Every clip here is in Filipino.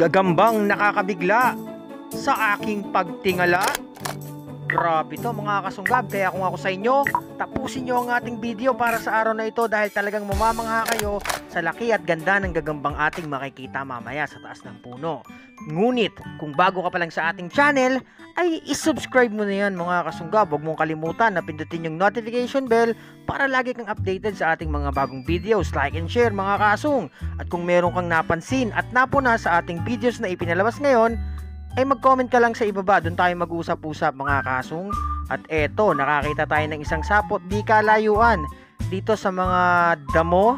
Gagambang nakakabigla sa aking pagtingala. Grabe to mga kasunggab, kaya kung ako sa inyo, tapusin nyo ang ating video para sa araw na ito dahil talagang mamamangha kayo sa laki at ganda ng gagambang ating makikita mamaya sa taas ng puno. Ngunit kung bago ka pa lang sa ating channel, ay isubscribe mo na yan mga kasunggab. Huwag mong kalimutan na pindutin yung notification bell para lagi kang updated sa ating mga bagong videos. Like and share mga kasung. At kung meron kang napansin at napuna sa ating videos na ipinalabas ngayon, ay mag-comment ka lang sa ibaba, doon tayo mag-usap-usap mga kasung. At eto, nakakita tayo ng isang sapot di kalayuan dito sa mga damo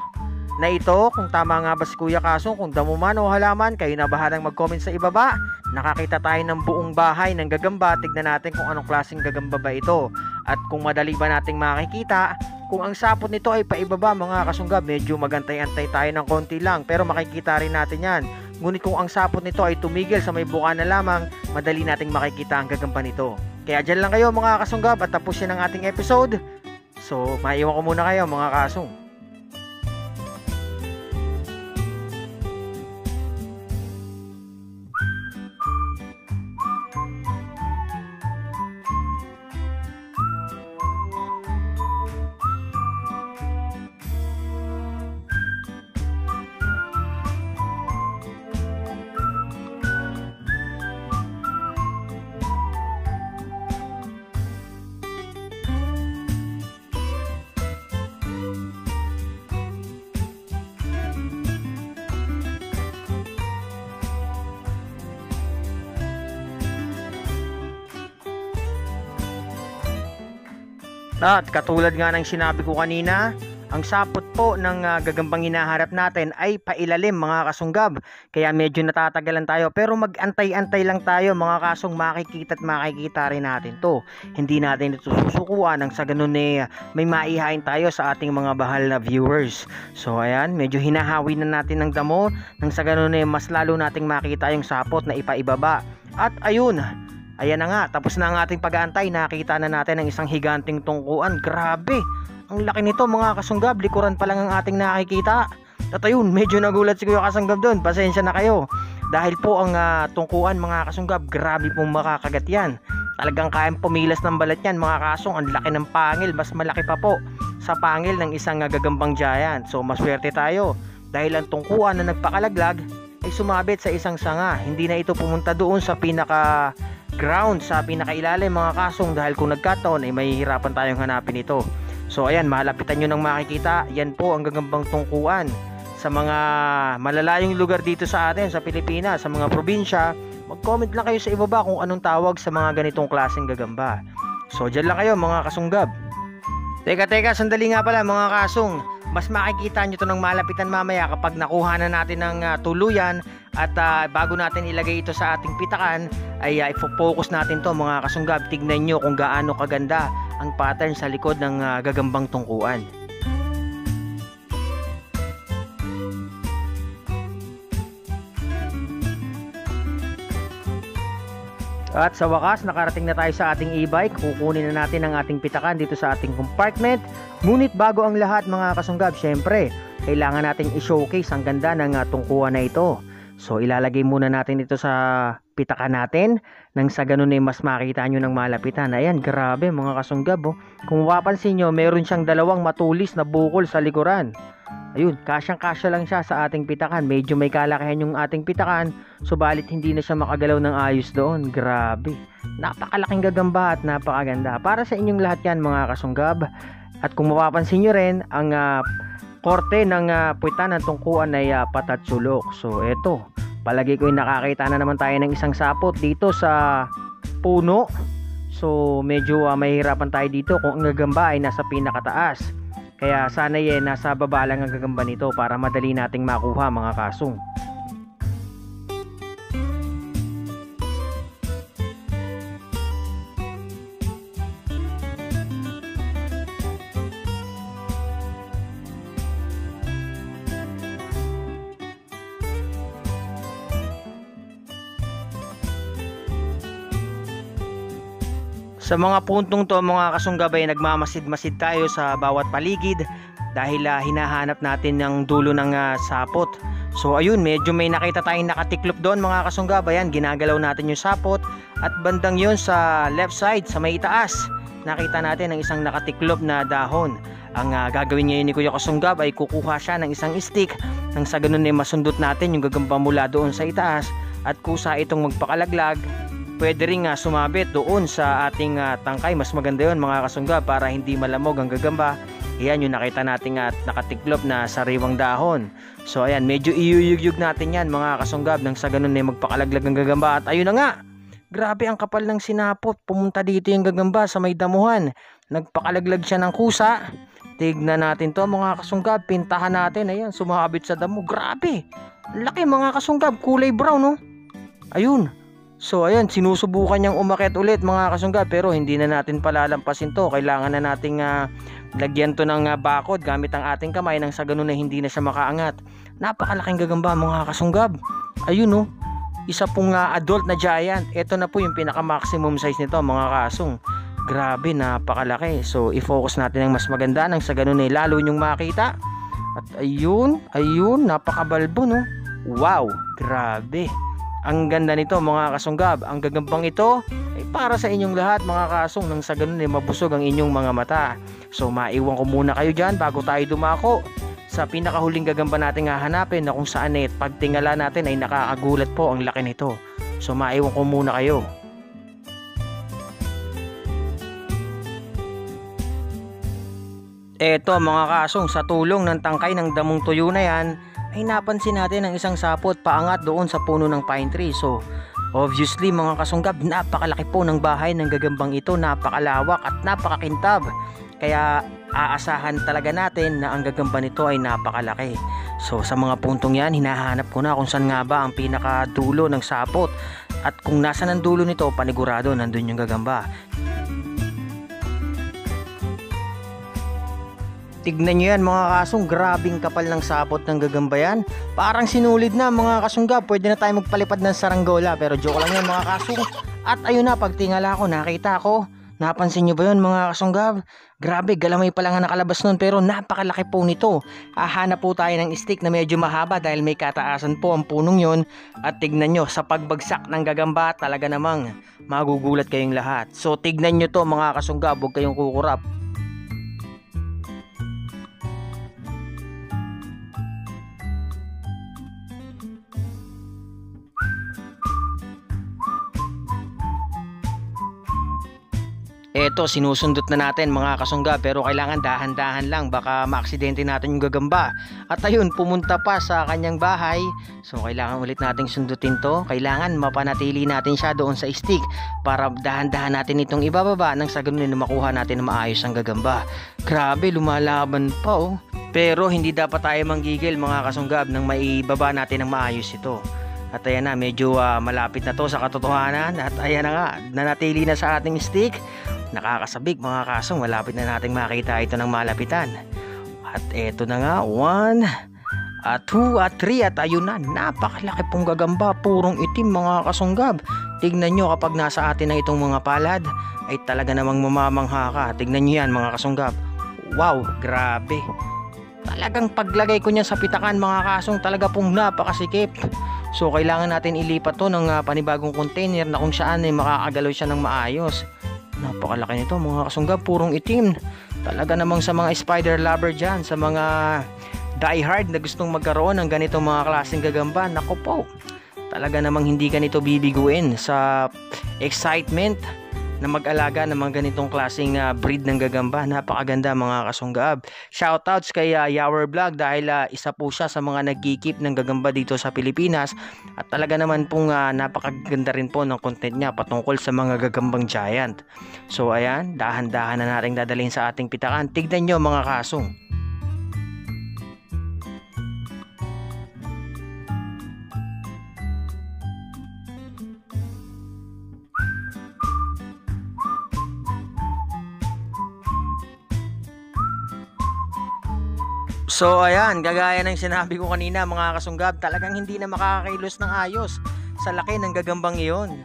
na ito. Kung tama nga ba si Kuya Kasung, kung damo man o halaman, kayo na bahalang mag-comment sa ibaba. Nakakita tayo ng buong bahay ng gagamba. Tignan natin kung anong klaseng gagamba ba ito. At kung madali ba nating makikita, kung ang sapot nito ay paibaba mga kasunggab, medyo magantay-antay tayo ng konti lang, pero makikita rin natin yan. Ngunit kung ang sapot nito ay tumigil sa may buka na lamang, madali nating makikita ang gagamba nito. Kaya dyan lang kayo mga kasunggab at tapusin ang ating episode. So, maiwan ko muna kayo mga kasung. At katulad nga ng sinabi ko kanina, ang sapot po ng gagambang hinaharap natin ay pailalim mga kasunggab. Kaya medyo natatagalan tayo, pero mag-antay-antay lang tayo mga kasung, makikita at makikita rin natin to. Hindi natin ito susukuan nang sa ganun may maihain tayo sa ating mga bahal na viewers. So ayan, medyo hinahawi na natin ng damo nang sa ganun mas lalo nating makita yung sapot na ipaibaba. At ayun, ayan na nga, tapos na ang ating pag-aantay. Nakita na natin ang isang higanting tungkuan. Grabe, ang laki nito mga kasunggab. Likuran pa lang ang ating nakikita. At ayun, medyo nagulat si Kuya Kasunggab doon. Pasensya na kayo. Dahil po ang tungkuan mga kasunggab, grabe pong makakagat yan. Talagang kayang pumilas ng balat yan mga kasung. Ang laki ng pangil, mas malaki pa po sa pangil ng isang gagambang giant. So maswerte tayo dahil ang tungkuan na nagpakalaglag ay sumabit sa isang sanga. Hindi na ito pumunta doon sa pinaka ground, sa pinakailalim mga kasung, dahil kung nagkataon ay mahihirapan tayong hanapin ito. So ayan, malapitan nyo nang makikita. Yan po ang gagambang tungkuan sa mga malalayong lugar dito sa atin sa Pilipinas, sa mga probinsya. Mag-comment lang kayo sa ibaba kung anong tawag sa mga ganitong klaseng gagamba. So dyan lang kayo mga kasunggab. Teka, sandali nga pala mga kasung. Mas makikita nyo ito ng malapitan mamaya kapag nakuha na natin ng tuluyan. At bago natin ilagay ito sa ating pitakan, ay i-focus natin to mga kasunggab. Tignan nyo kung gaano kaganda ang pattern sa likod ng gagambang tungkuan. At sa wakas, nakarating na tayo sa ating e-bike. Kukunin na natin ang ating pitakan dito sa ating compartment. Ngunit bago ang lahat mga kasunggab, syempre, kailangan nating i-showcase ang ganda ng tungkuan na ito. So ilalagay muna natin ito sa pitakan natin nang sa ganun mas makita nyo ng malapitan. Ayan, grabe mga kasunggab. Kung mapapansin nyo, meron siyang dalawang matulis na bukol sa likuran. Ayun, kasyang-kasya lang siya sa ating pitakan. Medyo may kalakihan yung ating pitakan, subalit hindi na siya makagalaw ng ayos doon. Grabe, napakalaking gagamba at napakaganda. Para sa inyong lahat yan mga kasunggab. At kung mapapansin nyo rin, ang korte ng puwitan ng tungkuan ay patatsulok. So eto, palagi ko nakakita na naman tayo ng isang sapot dito sa puno. So medyo mahirapan tayo dito kung ang gagamba ay nasa pinakataas. Kaya sana nasa baba lang ang gagamba nito para madali nating makuha mga kasung. Sa mga puntong to mga kasunggabay, nagmamasid-masid tayo sa bawat paligid dahil hinahanap natin ng dulo ng sapot. So ayun, medyo may nakita tayong nakatiklop doon mga kasunggab. Ayan, ginagalaw natin yung sapot. At bandang yun sa left side, sa may itaas, nakita natin ang isang nakatiklop na dahon. Ang gagawin ngayon ni Kuya Kasunggab ay kukuha siya ng isang stick nang sa ganun ay masundot natin yung gagamba mula doon sa itaas. At kusa itong magpakalaglag, pwede rin sumabit doon sa ating tangkay. Mas maganda yun mga kasunggab para hindi malamog ang gagamba. Ayan yung nakita natin nakatiklop na sariwang dahon. So ayan, medyo iyuyugyug natin yan mga kasunggab nang sa ganun ay magpakalaglag ang gagamba. At ayun na nga, grabe ang kapal ng sinapot. Pumunta dito yung gagamba sa may damuhan. Nagpakalaglag siya ng kusa. Tignan natin to mga kasunggab. Pintahan natin. Ayan, sumabit sa damo. Grabe. Laki mga kasunggab. Kulay brown, no? Ayun. So ayan, sinusubukan niyang umakyat ulit mga kasunggab. Pero hindi na natin palalampasin to. Kailangan na nating lagyan to ng bakod gamit ang ating kamay nang sa ganun na hindi na siya makaangat. Napakalaking gagamba mga kasunggab. Ayun, no? Isa pong adult na giant. Ito na po yung pinaka maximum size nito mga kasong. Grabe, napakalaki. So i-focus natin ang mas maganda nang sa ganun ay lalo nyong makita. At ayun, napakabalbo, no? Wow, grabe. Ang ganda nito mga kasunggab. Ang gagambang ito ay para sa inyong lahat mga kasong nang sa ganun ay mabusog ang inyong mga mata. So maiwan ko muna kayo dyan bago tayo dumako sa pinakahuling gagamba natin hahanapin na kung saan pagtingala natin ay nakakagulat po ang laki nito. So maiwan ko muna kayo. Eto mga kasong, sa tulong ng tangkay ng damong tuyo na yan ay napansin natin ang isang sapot paangat doon sa puno ng pine tree. So obviously mga kasunggab, napakalaki po ng bahay ng gagambang ito. Napakalawak at napakakintab. Kaya aasahan talaga natin na ang gagamba nito ay napakalaki. So sa mga puntong yan, hinahanap ko na kung saan nga ba ang pinakadulo ng sapot. At kung nasa ng dulo nito, panigurado nandun yung gagamba. Tignan nyo yan mga kasong, grabing kapal ng sapot ng gagamba yan. Parang sinulid na mga kasunggab, pwede na tayo magpalipad ng saranggola. Pero joke lang yan mga kasong. At ayun na, pagtingala ko, nakita ko. Napansin nyo ba yun mga kasunggab? Grabe, galamay pa lang ang nakalabas nun pero napakalaki po nito. Hahanap po tayo ng stick na medyo mahaba dahil may kataasan po ang punong yon. At tignan nyo, sa pagbagsak ng gagamba talaga namang magugulat kayong lahat. So tignan nyo to mga kasunggab, huwag kayong kukurap. Eto, sinusundot na natin mga kasunggab pero kailangan dahan-dahan lang, baka maaksidente natin yung gagamba. At ayun, pumunta pa sa kanyang bahay. So kailangan ulit nating sundutin to. Kailangan mapanatili natin siya doon sa stick para dahan-dahan natin itong ibababa nang sa ganun na makuha natin na maayos ang gagamba. Grabe, lumalaban pa oh. Pero hindi dapat tayo manggigil mga kasunggab nang maibaba natin ng maayos ito. At ayan na, medyo malapit na to sa katotohanan. At ayan na nga, nanatili na sa ating stick. Nakakasabik mga kasong, malapit na nating makita ito ng malapitan. At eto na nga, 1 at 2 at 3 at ayun na, napakalaki pong gagamba, purong itim mga kasunggab. Tignan nyo kapag nasa atin na itong mga palad ay talaga namang mamamangha ka. Tignan nyo yan mga kasunggab. Wow, grabe. Talagang paglagay ko niya sa pitakan mga kasong, talaga pong napakasikip. So kailangan natin ilipat to ng panibagong container na kung saan ay makakagalaw siya ng maayos. Napakalaki nito mga kasunggab, purong itim. Talaga namang sa mga spider lover dyan, sa mga die hard na gustong magkaroon ng ganitong mga klaseng gagamba, nako po, talaga namang hindi ka nito bibiguin sa excitement na mag-alaga ng mga ganitong klaseng breed ng gagamba. Napakaganda mga kasunggab. Shoutouts kay Yawer Vlog dahil isa po siya sa mga nagkikip ng gagamba dito sa Pilipinas. At talaga naman pong napakaganda rin po ng content niya patungkol sa mga gagambang giant. So ayan, dahan-dahan na natin dadalhin sa ating pitakan. Tignan nyo mga kasong. So ayan, gagaya ng sinabi ko kanina mga kasunggab, talagang hindi na makakailos ng ayos sa laki ng gagambang iyon.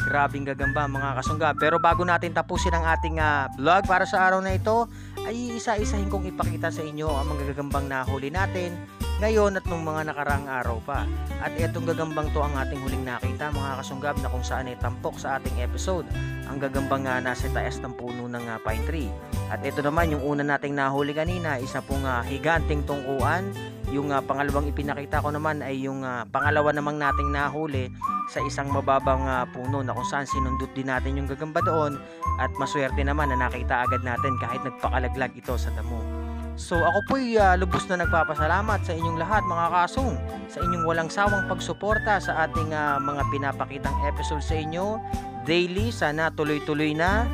Grabing gagamba mga kasunggab. Pero bago natin tapusin ang ating vlog para sa araw na ito, ay isa-isahin kong ipakita sa inyo ang mga gagambang nahuli natin ngayon at nung mga nakaraang araw pa. At etong gagambang to ang ating huling nakita mga kasunggab, na kung saan ay tampok sa ating episode. Ang gagambang nasa taas ng puno ng pine tree. At ito naman yung una nating nahuli kanina, isa pong higanting tungkuan. Yung pangalawang ipinakita ko naman ay yung pangalawa namang nating nahuli sa isang mababang puno, na kung saan sinundot din natin yung gagamba doon, at maswerte naman na nakita agad natin kahit nagpakalaglag ito sa damo. So ako po'y lubos na nagpapasalamat sa inyong lahat mga kasong, sa inyong walang sawang pagsuporta sa ating mga pinapakitang episode sa inyo daily. Sana tuloy-tuloy na.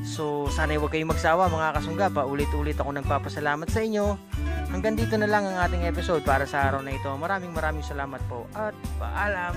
So sana huwag kayong magsawa mga kasungga, ulit-ulit ako nagpapasalamat sa inyo. Hanggang dito na lang ang ating episode para sa araw na ito. Maraming salamat po at paalam.